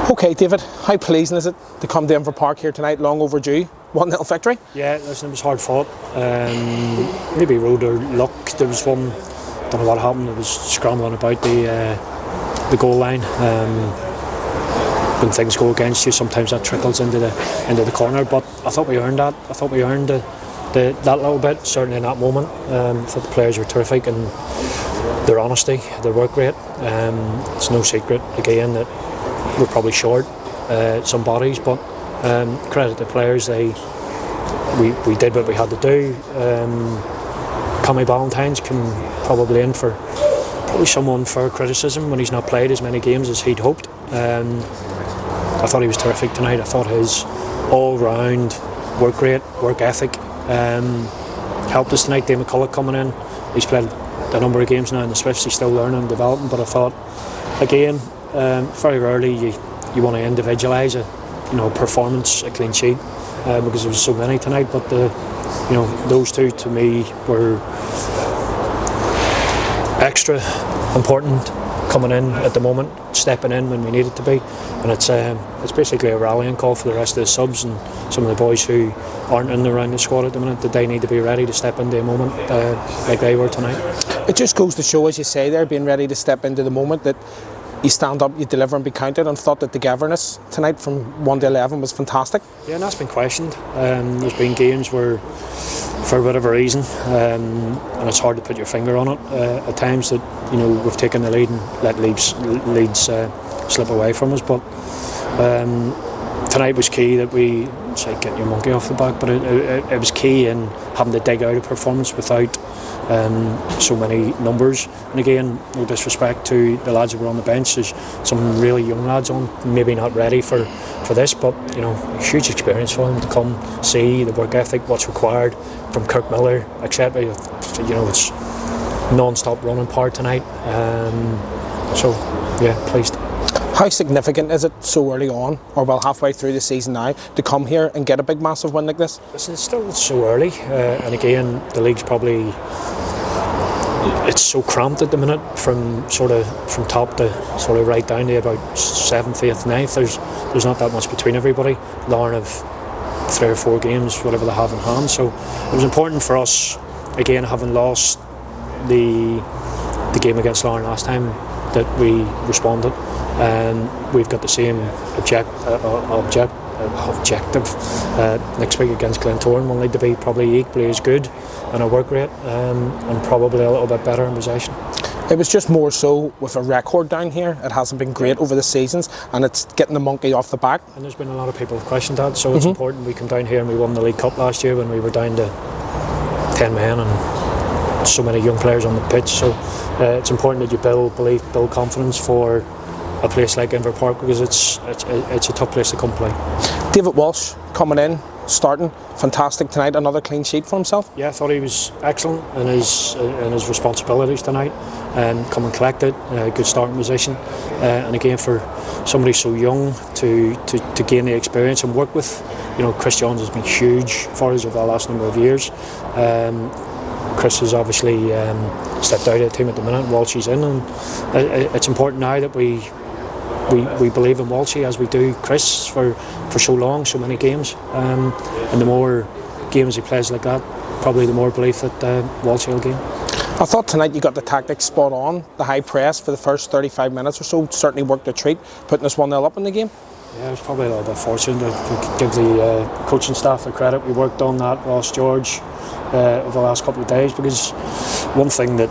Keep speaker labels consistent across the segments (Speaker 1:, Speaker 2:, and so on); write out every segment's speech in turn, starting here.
Speaker 1: Okay, David, how pleasing is it to come to Inver Park here tonight, long overdue, 1-0 victory?
Speaker 2: Yeah, listen, it was hard fought. Maybe road or luck. There was one, don't know what happened, it was scrambling about the goal line. When things go against you, sometimes that trickles into the corner, but I thought we earned that. I thought we earned that little bit, certainly in that moment. I thought the players were terrific and their honesty, their work rate. It's no secret, again, that we're probably short some bodies, but credit to the players. We did what we had to do. Cammy Ballantyne's come probably in for some unfair criticism when he's not played as many games as he'd hoped. I thought he was terrific tonight. I thought his all-round work rate, work ethic helped us tonight. Dave McCulloch coming in, he's played a number of games now in the Swifts. He's still learning and developing, but I thought, again, very rarely you want to individualise a performance, a clean sheet, because there was so many tonight. But those two to me were extra important, coming in at the moment, stepping in when we needed to be, and it's basically a rallying call for the rest of the subs and some of the boys who aren't in the round the squad at the minute, that they need to be ready to step into a moment like they were tonight.
Speaker 1: It just goes to show, as you say there, being ready to step into the moment, that you stand up, you deliver and be counted, and thought that the togetherness tonight from 1 to 11 was fantastic. Yeah,
Speaker 2: and that's been questioned. There's been games where, for whatever reason, and it's hard to put your finger on it, at times that we've taken the lead and let leads slip away from us. But tonight was key that we, it's like getting your monkey off the back, but it was key in having to dig out a performance without so many numbers. And again, no disrespect to the lads who were on the bench, there's some really young lads on, maybe not ready for this, but huge experience for them to come see the work ethic, what's required from Kirk Miller, etc. It's non-stop running part tonight. So yeah, pleased.
Speaker 1: How significant is it so early on, or well halfway through the season now, to come here and get a big massive win like this?
Speaker 2: Listen, it's still so early, and again, the league's probably, it's so cramped at the minute, from top to sort of right down to about 7th, 8th, 9th. There's not that much between everybody. Larne have 3 or 4 games, whatever they have in hand. So it was important for us, again, having lost the game against Larne last time, that we responded. We've got the same objective next week against Glentoran. We'll need to be probably equally as good in our work rate, and probably a little bit better in possession.
Speaker 1: It was just more so with a record down here. It hasn't been great over the seasons, and it's getting the monkey off the back.
Speaker 2: And there's been a lot of people who've questioned that, so it's important. We come down here and we won the League Cup last year when we were down to 10 men and so many young players on the pitch. So it's important that you build belief, build confidence for a place like Inver Park, because it's a tough place to come play.
Speaker 1: David Walsh coming in, starting, fantastic tonight, another clean sheet for himself.
Speaker 2: Yeah, I thought he was excellent in his responsibilities tonight, and come and collect it, good starting position, and again for somebody so young to gain the experience and work with. Chris Jones has been huge for us over the last number of years. Chris has obviously stepped out of the team at the minute, Walshy's in, and it's important now that we believe in Walshy as we do Chris for so long, so many games, and the more games he plays like that, probably the more belief that Walshy will gain.
Speaker 1: I thought tonight you got the tactics spot on. The high press for the first 35 minutes or so certainly worked a treat, putting us 1-0 up in the game.
Speaker 2: Yeah, it was probably a little bit fortunate. To give the coaching staff the credit. We worked on that, Ross George, over the last couple of days, because one thing that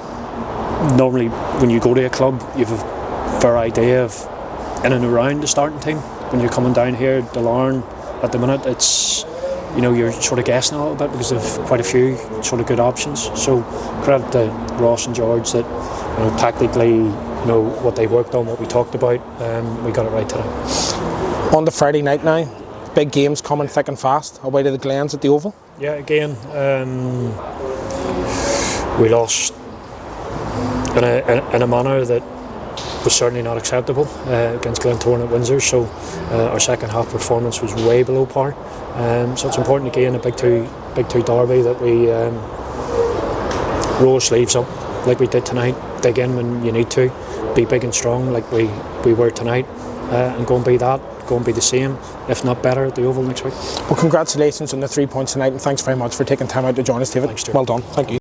Speaker 2: normally when you go to a club, you have a fair idea of in and around the starting team. When you're coming down here to Larne at the minute, it's you're sort of guessing a little bit because of quite a few sort of good options. So credit to Ross and George that tactically what they worked on, what we talked about, we got it right today.
Speaker 1: On the Friday night now, big games coming thick and fast away to the Glens at the Oval.
Speaker 2: Yeah, again, we lost in a manner that was certainly not acceptable against Glentoran at Windsor. So our second half performance was way below par. So it's important again, a big two derby, that we roll our sleeves up like we did tonight. Dig in when you need to. Be big and strong like we were tonight. and go and be that, go and be the same, if not better, at the Oval next week.
Speaker 1: Well, congratulations on the 3 points tonight, and thanks very much for taking time out to join us, David.
Speaker 2: Thanks, Stuart.
Speaker 1: Well done. Thank you.